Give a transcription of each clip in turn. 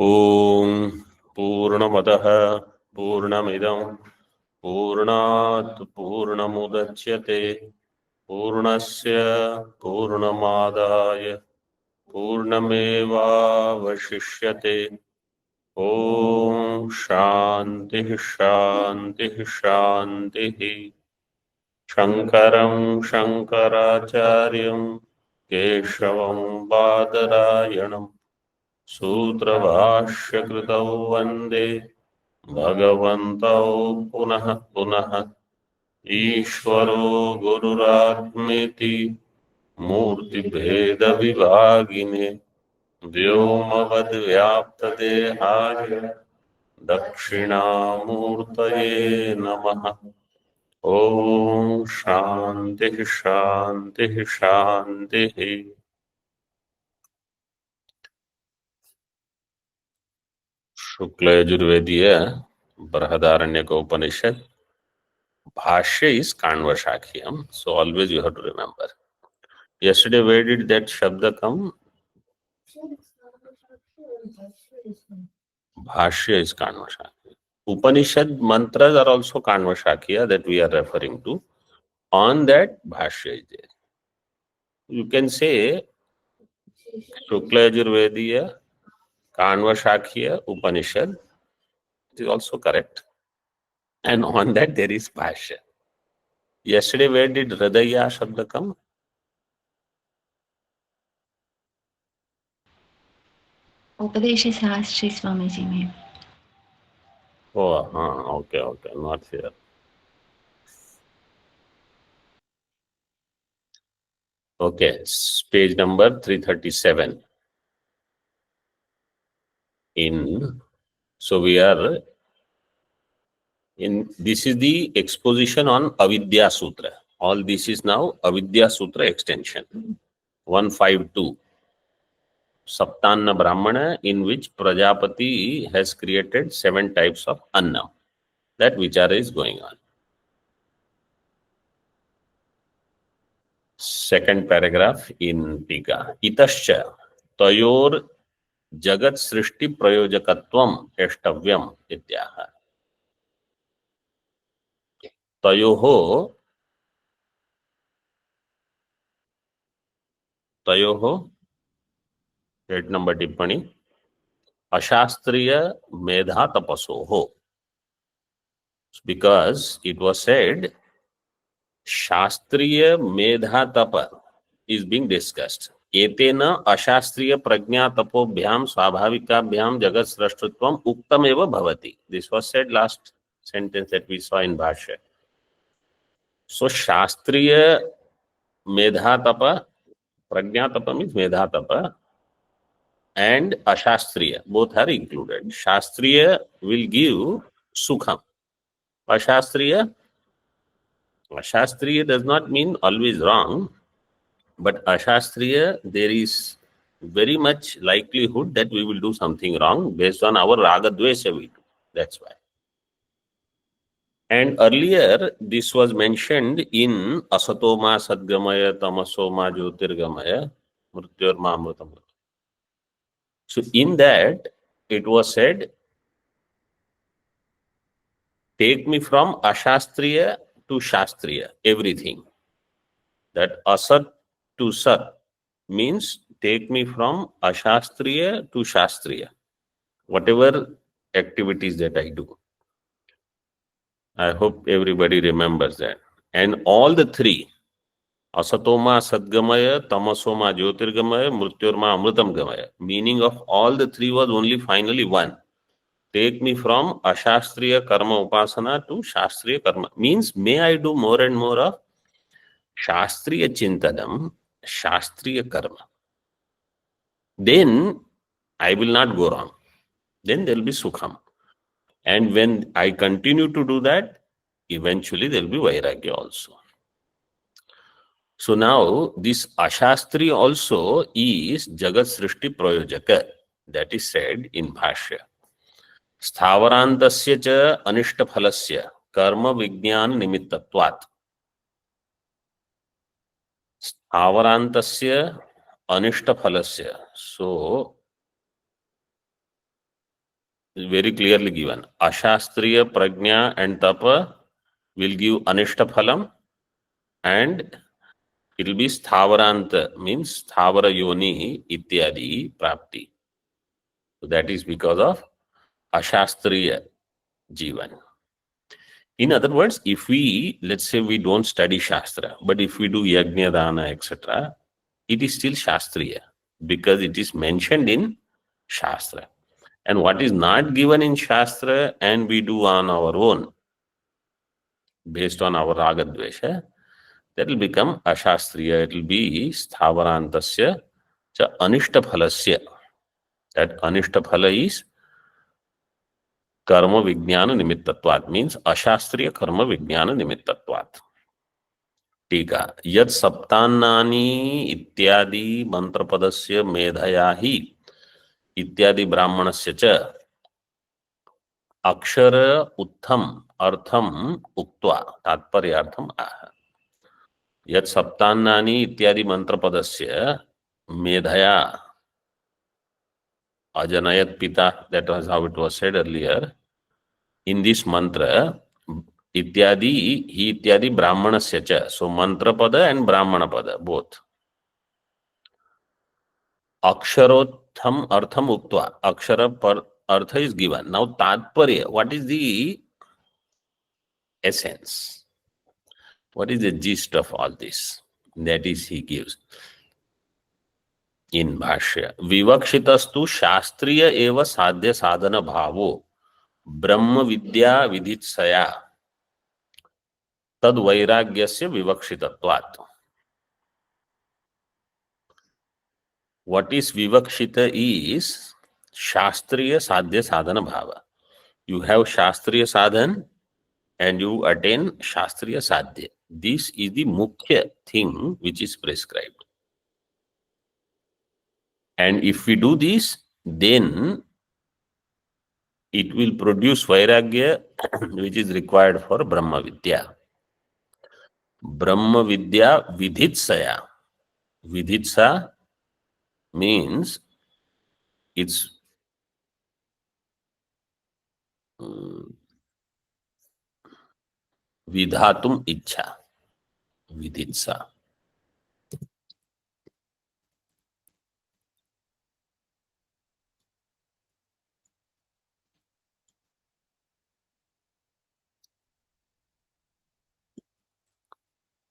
ओम पूर्णमदः पूर्णमिदं पूर्णात् पूर्णमुदच्यते पूर्णस्य पूर्णमादाय पूर्णमेवावशिष्यते। ओम शांति शांति शांति। शंकरं शंकराचार्यं केशवं बादरायणं सूत्रभाष्यकृतौ वन्दे भगवन्तौ पुनः पुनः। ईश्वरो गुरुरात्मेति मूर्तिभेदविभागिने व्योमवद्व्याप्तदेहाय दक्षिणामूर्तये नमः। ओम शांति शांति शांति। शुक्ल यजुर्वेदीय बृहदारण्यक उपनिषद भाष्य is Kanvashakhiyam, so always you have to remember. Yesterday where did that shabda come? Bhashya is Kanvashakhiya. Upanishad mantras are also Kanvashakhiya that we are referring to. On that Bhashya is there. You can say Shukla Yajurvediya, Kanvashakhiya, Upanishad. It is also correct. And on that there is Bhashya. Yesterday where did Hridaya shabda come? उपदेश शास्त्री स्वामी जी में. Oh, okay, not here. Okay, page number 337. So we are in, this is the exposition on Avidya Sutra. All this is now Avidya Sutra extension. 152. Saptanna Brahmana, in which Prajapati has created 7 types of Annam. That Vichara is going on. Second paragraph in Tika. Itascha Tayor Jagat Srishti Prayojakatvam Eshtavyam Ityaha. Tayoho head number टिप्पणी अशास्त्रीय मेधा तपसो हो, because it was said शास्त्रीय मेधा तप is being discussed. एतेन अशास्त्रीय प्रज्ञा तपोभ्याम स्वाभाविकाभ्याम जगत सृष्टत्वम उक्तम एव भवति। This was said last sentence that we saw in भाष्य। सो शास्त्रीय मेधा तप, प्रज्ञा तप मीन्स मेधा तप, and Ashastriya, both are included. Shastriya will give Sukham. Ashastriya does not mean always wrong, but Ashastriya, there is very much likelihood that we will do something wrong based on our Raga Dvesha we do. That's why. And earlier, this was mentioned in Asatoma Sadgamaya, Tamasoma Jyotirgamaya, Mrityorma Amritam. So in that, it was said, take me from Ashastriya to Shastriya, everything. That Asat to Sat means take me from Ashastriya to Shastriya, whatever activities that I do. I hope everybody remembers that. And all the 3, Asatoma Sadgamaya, Tamasoma Jyotirgamaya, Mrityorma Amritam Gamaya, meaning of all the 3 was only finally one. Take me from Ashastriya Karma Upasana to Shastriya Karma. Means, may I do more and more of Shastriya Chintanam, Shastriya Karma. Then I will not go wrong. Then there will be Sukham. And when I continue to do that, eventually there will be Vairagya also. So now this Ashastri also is Jagat Srishti Prayojaka. That is said in Bhashya. स्थावरांतस्य च अनिष्टफलस्य कर्म विज्ञान निमित्तत्वात्। स्थावरांतस्य अनिष्टफलस्य, so very clearly given. Ashastriya prajna and tapa will give anishta phalam, and it will be sthavaranta, means sthavara yoni ityadi prapti. So that is because of ashastriya jivan. In other words, if we, let's say we don't study Shastra, but if we do Yajna, Dana, etc., it is still Shastriya because it is mentioned in Shastra. And what is not given in Shastra and we do on our own, based on our Raga Dvesha, that will become Ashastriya. It will be Sthavarantasya cha Anishta Phalasya. That Anishta Phala is Karma Vijnana Nimittatvat, means Ashastriya Karma Vijnana Nimittatvat. टीका यद सप्तान्नानि इत्यादि मंत्रपदस्य मेधया ही इत्यादि ब्राह्मणस्य च अक्षर उत्थम अर्थम उक्त्वा तात्पर्यार्थम आह। यद सप्तान्नानि इत्यादि मंत्रपदस्य मेधया अजनयत पिता, that was how it was said earlier. In this mantra, इत्यादि ही इत्यादि ब्राह्मणस्य च, so mantra pada and brahmana pada both. Aksharotham artham uktva, akshara per artha is given. Now tatparya, what is the essence? What is the gist of all this? That is he gives in Bhashya. Vivakshitastu shastriya eva sadhya sadhana bhavo brahma vidya viditsaya tad vairagyasya vivakshitattvat. What is vivakshita is shastriya sadhya sadhana bhava. You have shastriya sadhan and you attain shastriya sadhya. This is the mukhya thing which is prescribed. And if we do this, then it will produce vairagya which is required for Brahma Vidya. Brahma Vidya vidhitsaya. Vidhitsa means it's vidhatum ichha. Vidhitsa.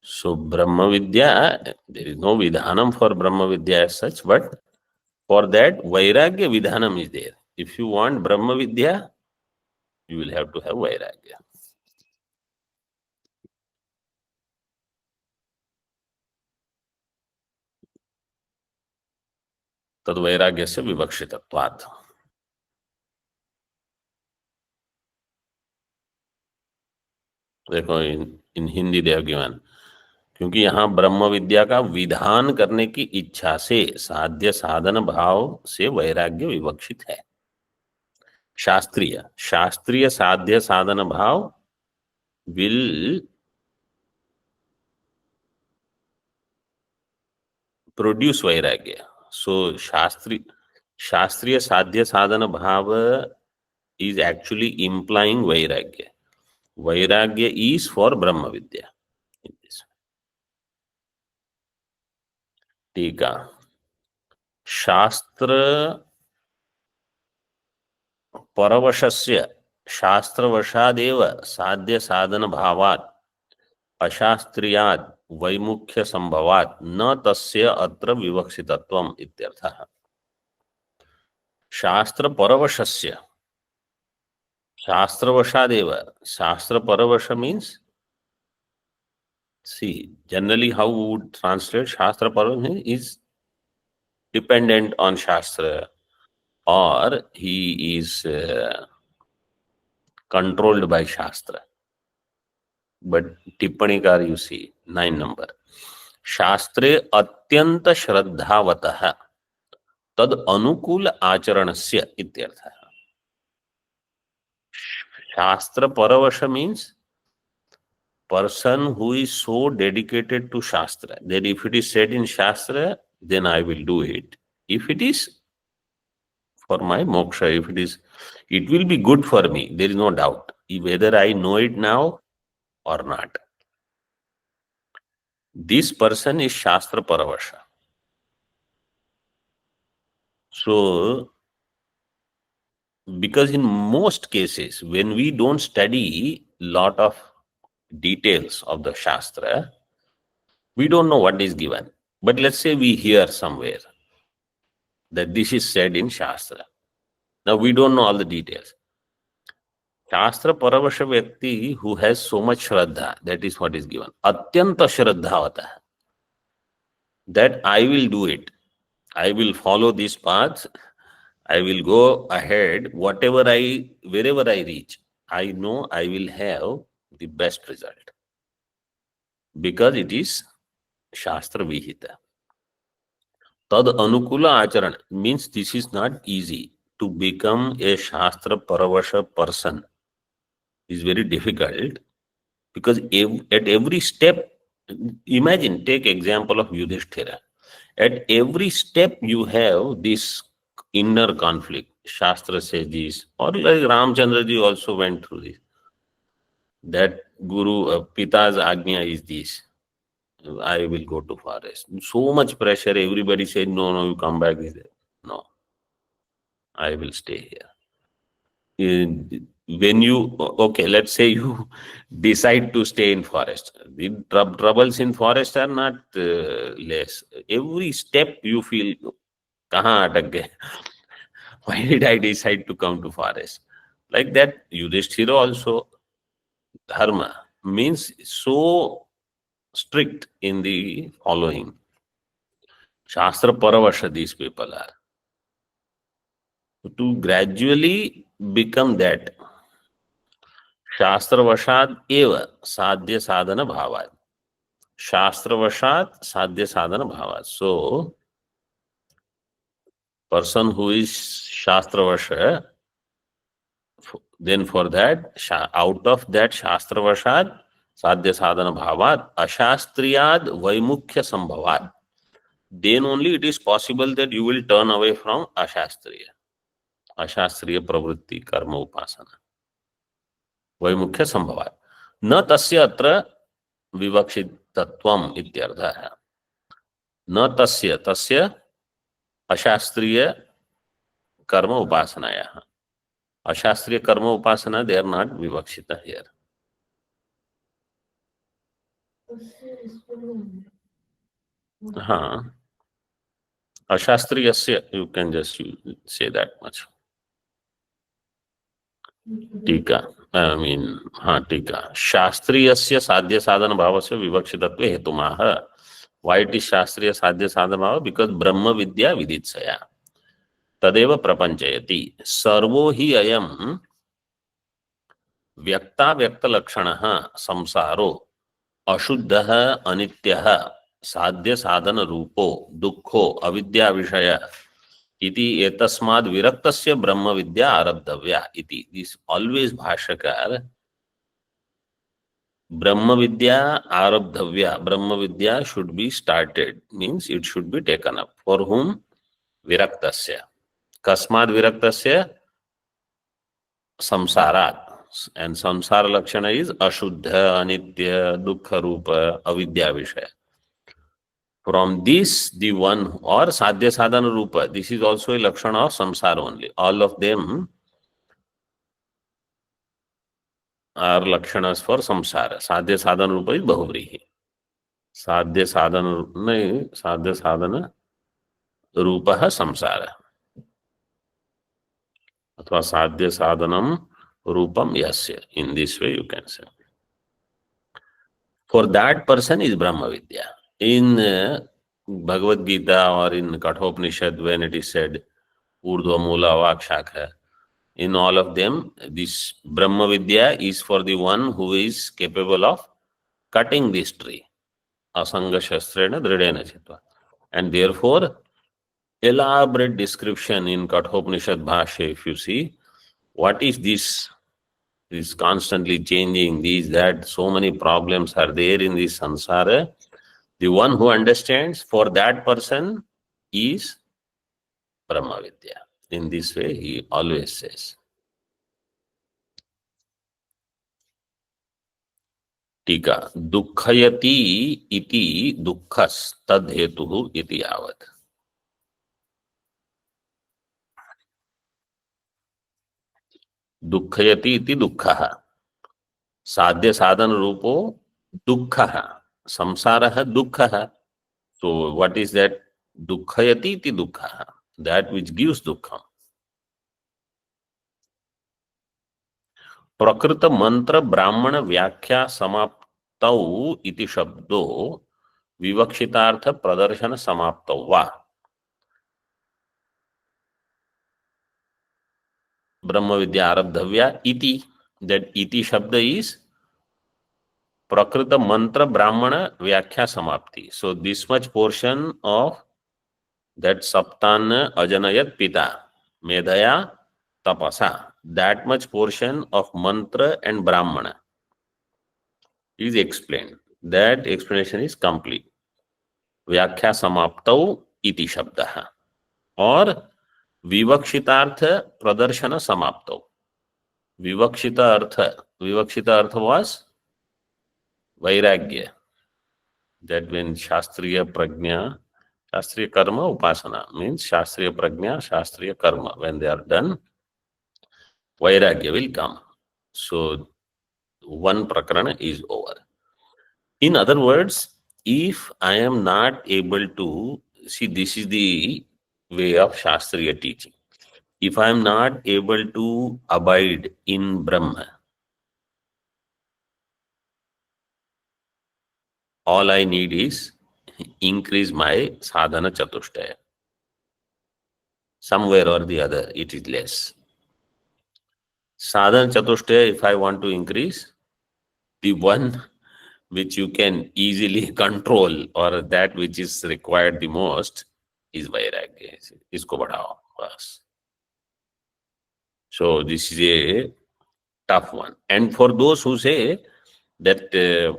So Brahma Vidya, there is no Vidhanam for Brahma Vidya as such, but for that Vairagya Vidhanam is there. If you want Brahma Vidya, you will have to have Vairagya. Tad Vairagya se Vivakshitattvat. देखो इन हिंदी दे have given, क्योंकि यहाँ ब्रह्म विद्या का विधान करने की इच्छा से साध्य साधन भाव से वैराग्य विवक्षित है. शास्त्रीय शास्त्रीय साध्य साधन भाव will produce vairagya. So shastriya sadhya sadhana bhava is actually implying vairagya. Vairagya is for Brahma Vidya. टीका शास्त्र परवशस्य शास्त्रवशादेव साध्य साधन भावात् अशास्त्रीयात् वैमुख्य संभवात् न तस्य अत्र विवक्षितत्वम् इत्यर्थः. शास्त्र परवशस्य शास्त्रवशादेव. शास्त्र परवश means, see, generally how we would translate Shastra Parvash is dependent on Shastra, or he is controlled by Shastra. But Tippanikar, you see, 9 number. Shastre atyanta shraddhavatah tad anukul acharanasya ityartha. Shastra Paravasha means person who is so dedicated to Shastra that if it is said in Shastra, then I will do it. If it is for my moksha. If it is, it will be good for me. There is no doubt, whether I know it now or not. This person is Shastra Paravasha. So, because in most cases, when we don't study lot of details of the Shastra, we don't know what is given. But let's say we hear somewhere that this is said in Shastra. Now we don't know all the details. Shastra Paravasha Vyakti who has so much Shraddha, that is what is given. Atyanta Shraddhavata. That I will do it. I will follow this path. I will go ahead. Wherever I reach, I know I will have the best result. Because it is Shastra Vihita. Tad Anukula Acharan means this is not easy. To become a Shastra Paravasha person is very difficult, because at every step, imagine, take example of Yudhishthira. At every step you have this inner conflict. Shastra says this, or like Ramchandra ji also went through this. That Guru, Pita's Agnya is this. I will go to forest. So much pressure, everybody said, no, you come back. No, I will stay here. When you, okay, let's say you decide to stay in forest. The troubles in forest are not less. Every step you feel, kahan atak gaye? Why did I decide to come to forest? Like that, Yudhishthira also, dharma means so strict in the following. Shastra Paravasha these people are. To gradually become that, Shastra Vashad eva sadhya sadhana bhavad. Shastra Vashad sadhya sadhana bhavad. So, person who is Shastra Vasha, then for that, out of that Shastra Vashad sadhya sadhana bhavad, ashastriyad vaimukhya sambhavad. Then only it is possible that you will turn away from ashastriya. Ashastriya pravritti karma upasana. वैमुख्य संभवात् न तस्य अत्र विवक्षितत्वम् इत्यर्थः न तस्य अशास्त्रीय कर्म उपासनायाः अशास्त्रीय कर्म उपासना दे आर नॉट विवक्षित हियर हाँ अशास्त्रीयस्य you can just say that much टीका I mean, टीका शास्त्रीयस्य साध्य साधन भावस्य विवक्षितत्वे हेतुमाह. Why it is शास्त्रीय साध्य साधन भाव? Because ब्रह्म विद्या विदित्सया तदेव प्रपंचयति. सर्वो हि अयम व्यक्ता व्यक्त लक्षणः संसारो अशुद्धः अनित्यः साध्य साधन रूपो दुःखो अविद्या विषय इति एतस्माद् विरक्तस्य ब्रह्म विद्या आरब्धव्या इति. दिस ऑलवेज भाष्यकार ब्रह्म विद्या आरब्धव्या, ब्रह्म विद्या should be started means it should be taken up. For whom? विरक्तस्य. कस्माद् विरक्तस्य? संसारात्. एंड संसार लक्षण इज अशुद्ध अनित्य दुःख रूप अविद्या विषय. From this, the one or sadhya sadhana rupa, this is also a lakshana of samsara only. All of them are lakshanas for samsara. Sadhya sadhana rupa is bahuvrihi. Sadhya sadhana rupa samsara. Athva sadhya sadhanam rupam yasya. In this way you can say. For that person is Brahma Vidya. In Bhagavad Gita or in Kathopanishad, when it is said Urdhva Mula Vak Shakha, in all of them, this Brahma Vidya is for the one who is capable of cutting this tree. Asanga Shastrena Dridena Chitva. And therefore, elaborate description in Kathopanishad Bhashya, if you see, what is this? This constantly changing, these, that, so many problems are there in this samsara. The one who understands, for that person is Brahma Vidya. In this way, he always says. टीका दुःखयति इति दुःखस्तद्धेतुः इति यावत्. दुःखयति इति दुःखः साध्य साधन रूपो दुःखः संसारः दुःखः. So what is that? Dukhayati iti dukkha, that which gives dukkha. प्रकृत मंत्र ब्राह्मण व्याख्या समाप्तौ इति शब्दो विवक्षितार्थ प्रदर्शन समाप्तौ वा. ब्रह्म विद्या आरब्धव्या इति, that इति शब्द is प्रकृत मंत्र ब्राह्मण व्याख्या समाप्ति. So this much portion of that saptana ajanayat pita medhaya tapasa, that much portion of mantra and brahmana is explained. That explanation is complete. व्याख्या समाप्तौ इति शब्दः और विवक्षितार्थ प्रदर्शन समाप्तौ. विवक्षित अर्थ was vairagya, that when shastriya prajna, shastriya karma upasana means shastriya prajna, shastriya karma, when they are done, vairagya will come. So one prakarana is over. In other words, if I am not able to see, this is the way of shastriya teaching. If I am not able to abide in Brahma, all I need is increase my sadhana chatushtaya. Somewhere or the other, it is less. Sadhana chatushtaya, if I want to increase, the one which you can easily control or that which is required the most is vairagya. Isko badhao bas. So this is a tough one. And for those who say that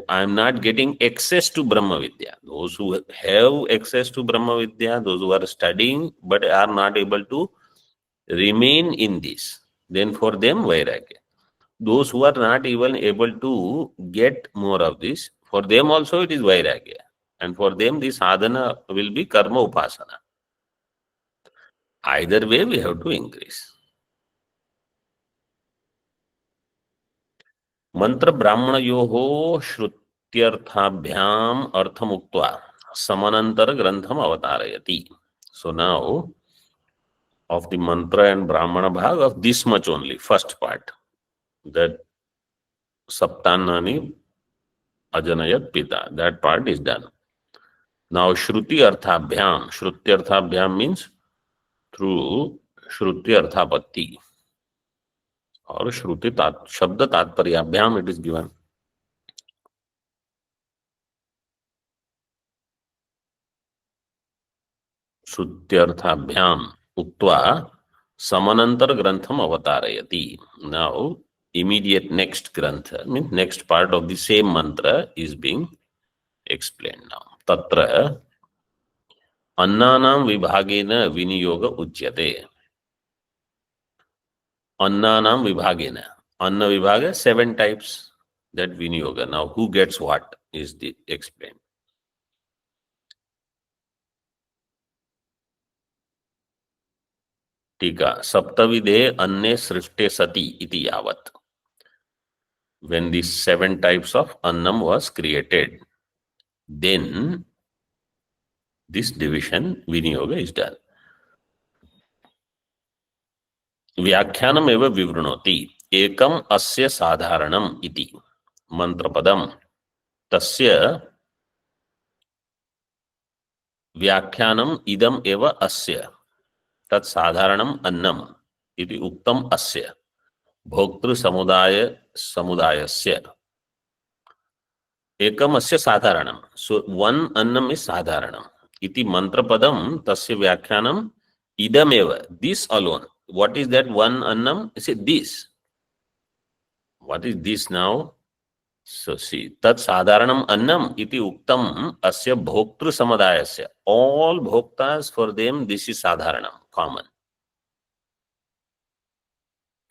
I am not getting access to Brahma Vidya, those who have access to Brahma Vidya, those who are studying but are not able to remain in this, then for them vairagya. Those who are not even able to get more of this, for them also it is vairagya. And for them the sadhana will be karma upasana. Either way we have to increase. मंत्र ब्राह्मणयोः श्रुत्यर्थाभ्याम अर्थमुक्त्वा समानांतर ग्रंथम अवतारयति. So now of the mantra and brahmana bhag of this much only, first part, that saptanani ajanayat pita, that part is done. Now shruti arthabhyam means through shruti arthapatti or shruti shabda tatparyabhyam it is given. श्रुत्यर्थाभ्याम उक्त्वा समानांतर ग्रंथम अवतारयति. Now immediate next grantha means next part of the same mantra is being explained now. Tatra अन्नानां विभागेन विनियोग उच्यते. अन्नानां विभागेन, अन्न विभाग 7 types, that viniyoga. Now who gets what is the explained. टीका सप्तविधे अन्ने सृष्टे सति इति यावत्. When these 7 types of annam was created, then this division viniyoga is done. व्याख्यानम एव विवृणोति. एकम अस्य साधारणम इति मंत्रपदम तस्य व्याख्यानम इदम एव अस्य तत् साधारणम अन्नम इति उक्तम अस्य भोक्तृ समुदायस्य एकम अस्य साधारणम. So one annam is साधारणम इति मंत्रपदम तस्य व्याख्यानम idam eva, this alone. What is that one annam? Say this. What is this now? So see, tat sadharanam annam iti uktam asya bhoktru samadayasya. All bhoktas, for them this is sadharanam, common.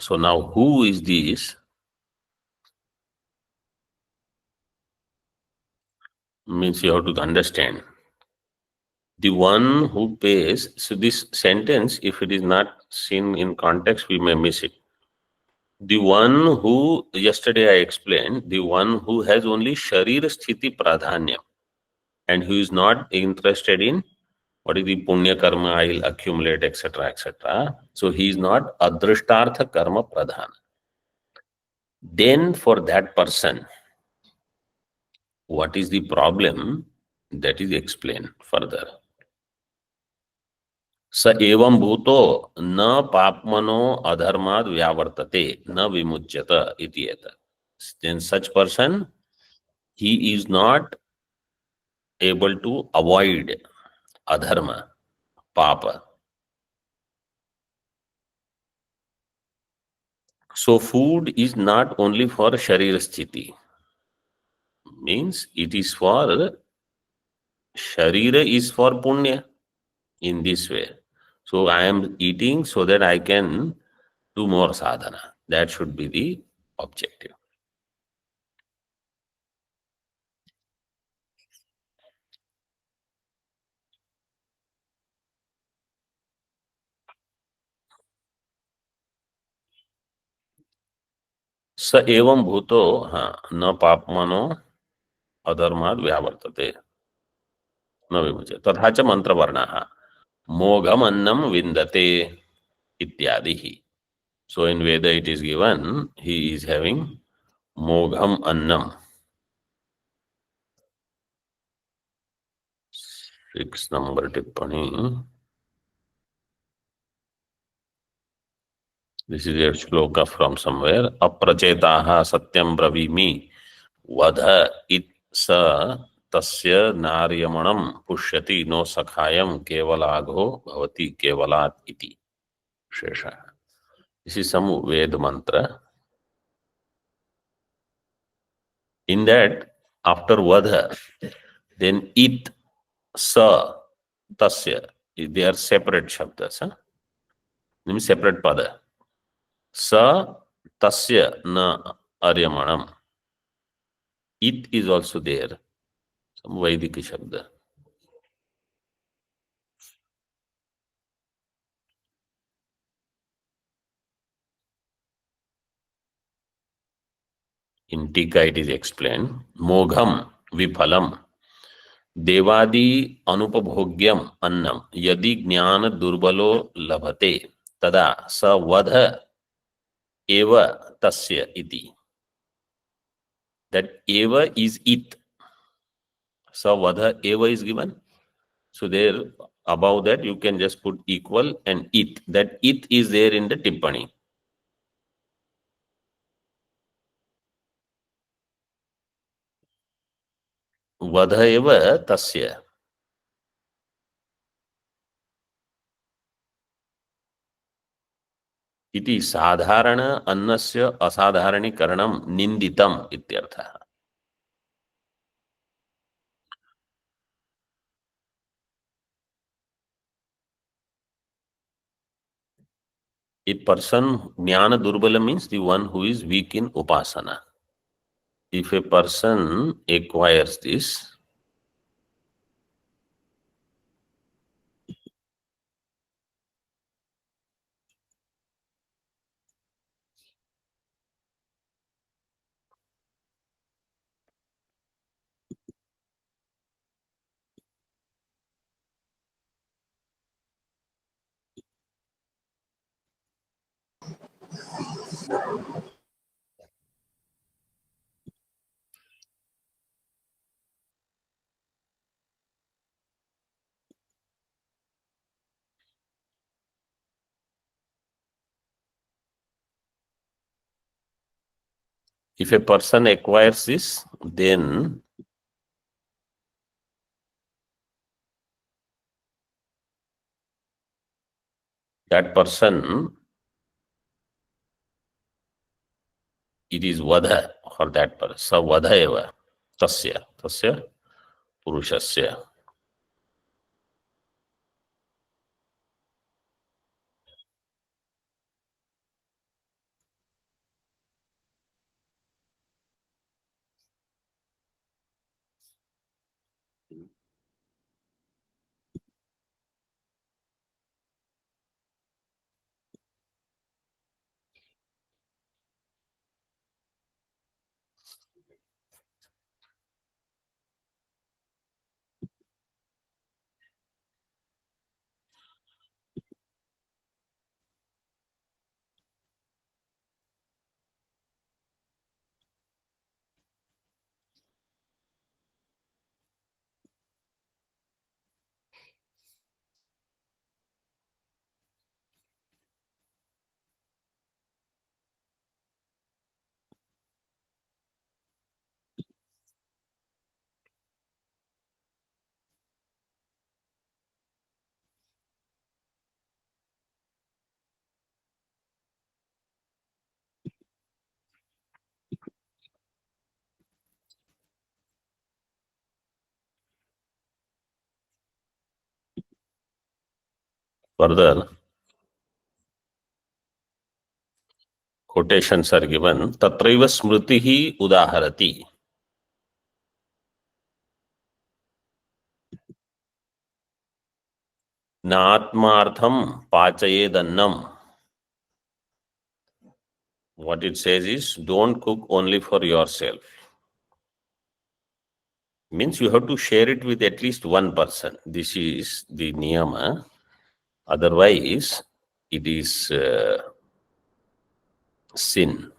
So now who is this? Means you have to understand. The one who pays, so this sentence, if it is not seen in context, we may miss it. The one who, yesterday I explained, the one who has only Sharira Sthiti Pradhanya and who is not interested in what is the Punya Karma I'll accumulate, etc., etc. So he is not Adrishtartha Karma Pradhana. Then for that person, what is the problem? That is explained further. स एवं भूतो न पापमनो अधर्माद व्यावर्तते न विमुच्यत इति एतत्. Then such person, he is not able to avoid adharma, papa. So food is not only for sharira sthiti, means it is for sharira is for punya in this way. So I am eating so that I can do more sadhana. That should be the objective. स एवं भूतो हाँ न पापमनो अधर्माद व्यावर्तते न विमुच्यते तथा च मंत्रवर्णाः मोघम अन्नम विन्दते इत्यादि ही. So in Veda it is given he is having mogham annam. 6 number tippani. This is a shloka from somewhere. Aprachetaha satyam bravimi vadha it sa tasya naryamanam pushyati no sakhayam kevalagho bhavati kevalat iti. Shesha. This is some Ved mantra. In that, after vadha, then it, sa, tasya, they are separate shabdas. Huh? Means separate pada. Sa, tasya, na aryamanam. It is also there. Some Vaidiki shabda. In Tika it is explained. Mogham, viphalam. देवादि अनुपभोग्यम अन्नम यदि ज्ञान दुर्बलो लभते तदा स वध एव तस्य इति. That eva is it. So vadha eva is given. So there above that you can just put equal and it. That it is there in the tippani. Vadha eva tasya. इति साधारण अन्नस्य असाधारणीकरणम निंदितम इत्यर्थः. A person jnana durbala means the one who is weak in upasana. If a person acquires this, if a person acquires this, then that person, it is vadha for that person. Sa vadha eva tasya purushasya. Further, quotations are given. Tatraiva smritihi udaharati. Natmartham pachayedannam. What it says is, don't cook only for yourself. Means you have to share it with at least one person. This is the niyama. Otherwise, it is sin.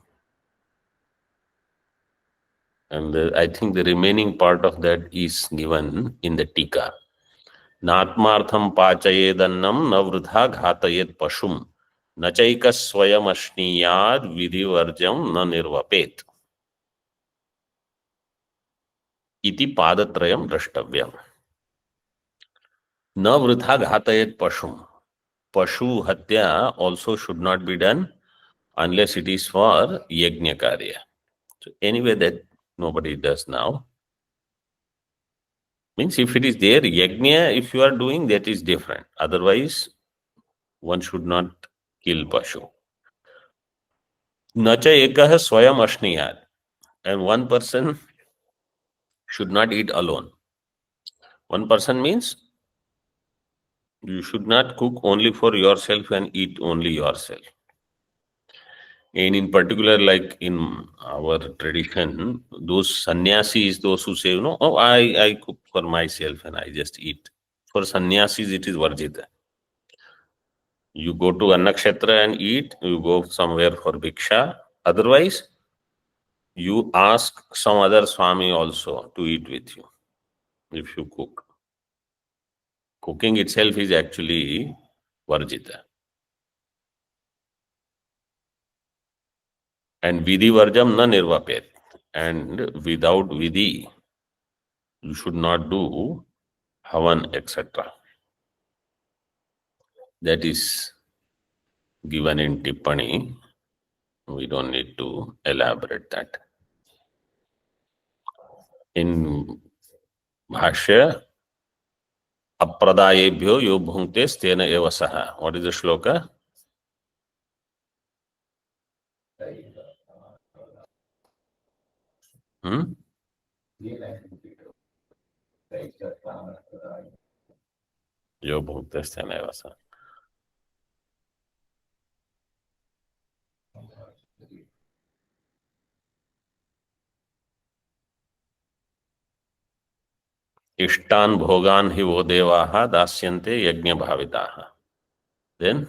And I think the remaining part of that is given in the tika. Natmartham pachayedannam na vrudha ghatayed pashum na chaika swayam ashniyad vidhivarjam na nirvapet. Iti padatrayam drashtavyam. Na vrudha ghatayed pashum. Pashu hatya also should not be done unless it is for yajna karya. So anyway, that nobody does now. Means if it is there, yajna, if you are doing, that is different. Otherwise, one should not kill Pashu. Nacha ekah swayam ashniyat. And one person should not eat alone. One person means you should not cook only for yourself and eat only yourself. And in particular, like in our tradition, those sannyasis, those who say, no, oh, I cook for myself and I just eat. For sannyasis, it is varjita. You go to Annakshetra and eat, you go somewhere for Bhiksha. Otherwise, you ask some other Swami also to eat with you if you cook. Cooking itself is actually varjita. And vidhi varjam na nirvapet. And without vidhi, you should not do havan, etc. That is given in Tippani. We don't need to elaborate that. In Bhashya, apradayebhyo yo bhungte stena eva saha. What is the shloka? Yo bhungte stena eva saha. इष्टान भोगान ही वो देवाः दास्यन्ते यज्ञ भाविताः. Then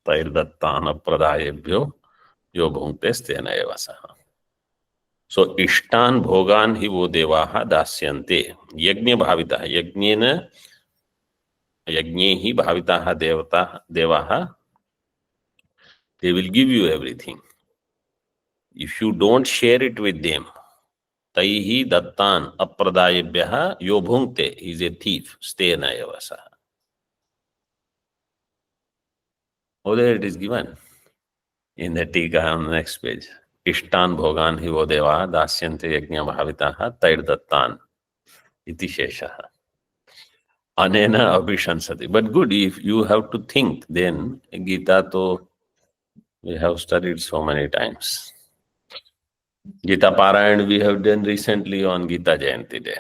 तैर्दत्तान प्रदायेभ्यो यो भुंक्ते स्तेन एव सः. So इष्टान भोगान ही वो देवाः दास्यन्ते यज्ञ भाविताः. यज्ञेन यज्ञे ही भाविताः देवाः. They will give you everything. If you don't share it with them, तैहि दत्तान अप्रदायेभ्यः yo भुंक्ते is a thief. स्तेन एव सः. Oh, there it is given in the tika on the next page. Ishtan bhogan hi vo deva dasyante yajna bhavitaha tairdattan iti sheshaha. Anena abhishansati. But good, if you have to think, then Gita to we have studied so many times. Gita Parayan we have done recently on Gita Jayanti Day.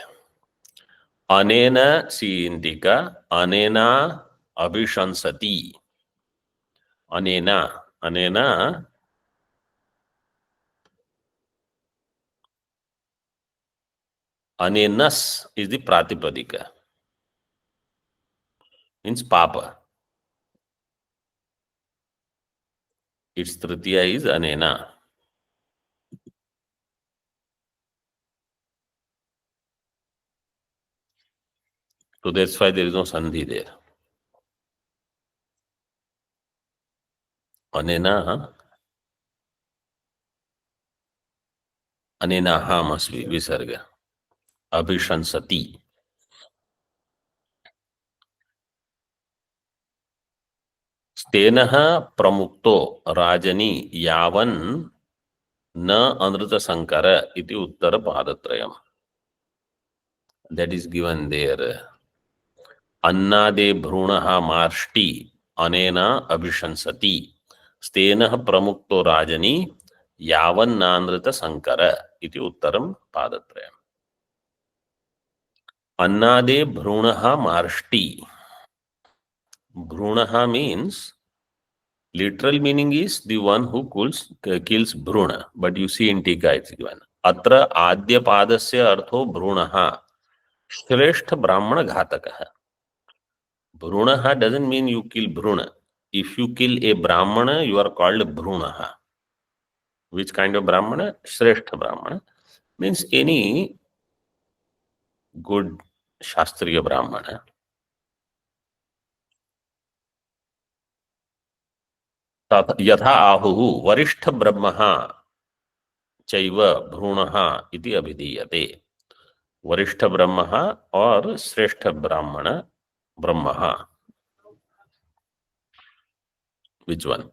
Anena, see in tika, anena abhishansati. Anena, anena, anenas is the pratipadika. Means papa. Its tritiya is anena. So that's why there is no sandhi there. Anena, anenaha must be visarga. Abhishansati. Stenaha pramukto rajani yavan na anrita sankara iti uttara padatrayam. That is given there अन्नादे भ्रूणः मार्ष्टि अनेन अभिशंसति स्तेनः प्रमुक्तो राजनी यावन्नानृत संकर इति उत्तरं पादत्रयम्। अन्नादे भ्रूणः मार्ष्टि. Bhrunaha means, literal meaning is the one who kills Bhruna, but you see in Tika it's given. Atra Adya Padasya Artho Bhrunaha Shrestha Brahmana Ghatakaha. Bhrunaha doesn't mean you kill Bhruna. If you kill a Brahmana, you are called Bhrunaha. Which kind of Brahmana? Shrestha Brahmana. Means any good Shastriya Brahmana. यथा आहुः वरिष्ठ ब्रह्मः चैव भ्रूणः इति अभिधीयते. वरिष्ठ ब्रह्म और श्रेष्ठ ब्राह्मण ब्रह्म. Which one?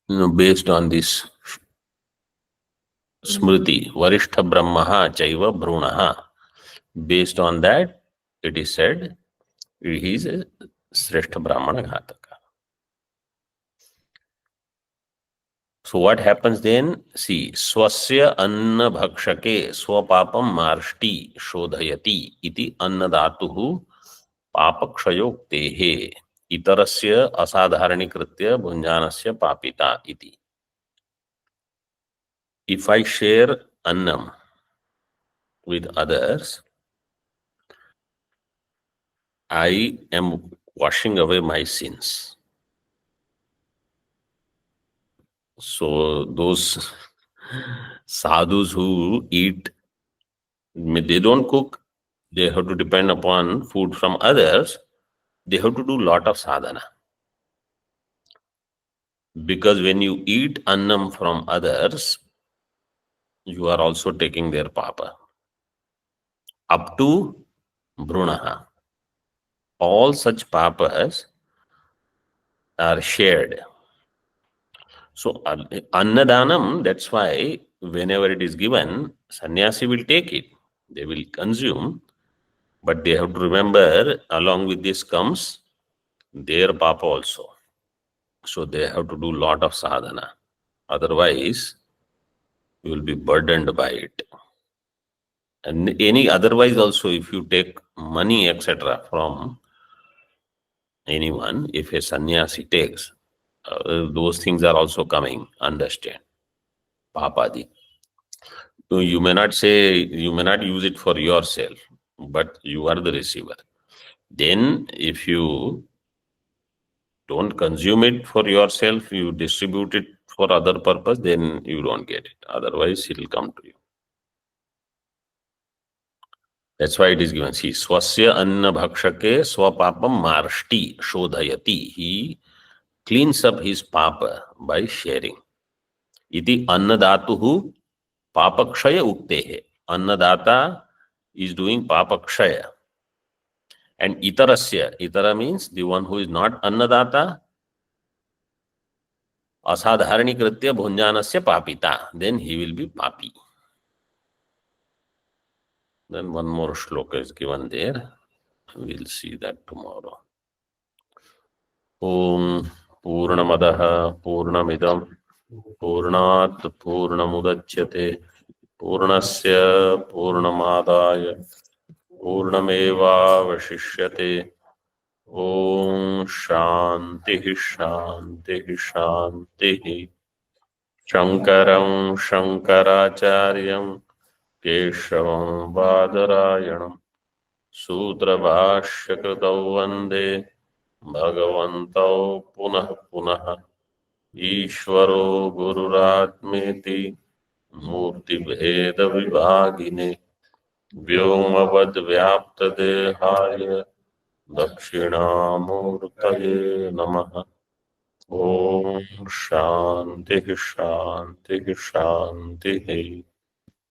No, based on this Smriti, Varishtha Brahmaha Chaiva Bhrunaha. Based on that, it is said he is a Shrestha Brahmana Ghataka. So what happens then? See, Swasya Anna Bhakshake Swapapam Marshti Shodhayati iti Annadatuhu Papakshayoktehe Itarasya Asadharanikritya Bhunjanasya Papita iti. If I share annam with others, I am washing away my sins. So those sadhus who eat, they don't cook, they have to depend upon food from others, they have to do lot of sadhana. Because when you eat annam from others, you are also taking their papa. Up to Bhrunaha. All such papas are shared. So Annadanam, that's why whenever it is given, sannyasi will take it. They will consume, but they have to remember along with this comes their papa also. So they have to do lot of sadhana. Otherwise, you will be burdened by it. And any otherwise also, if you take money, etc. from anyone, if a sannyasi takes, those things are also coming, understand. Papadi. So you may not say, you may not use it for yourself, but you are the receiver. Then if you don't consume it for yourself, you distribute it for other purpose, then you don't get it. Otherwise, it will come to you. That's why it is given. See, swasya anna bhakshake swapapam marshti shodhayati. He cleans up his papa by sharing. Iti annadatuhu papakshaya uktehe. Annadata is doing papakshaya. And itarasya, itara means the one who is not annadata, asadharani kritya bhunjanasya papita. Then he will be papi. Then one more shloka is given there. We'll see that tomorrow. Om Purnamadaha Purnamidam Purnat Purnamudachyate Purnasya Purnamadaya Purnameva Vashishyate. Om Shanti Shanti Shanti. Shankaram Shankaracharyam Keshavam Badarayanam Sutrabhashyakrtau Vande Bhagavantau Punah Punah Ishvaro Gururatmeti Murti Bheda Vibhagine Vyomavad Vyapta Dehaya Dakshinamurtaye Namaha. Om Shanti Shanti Shanti.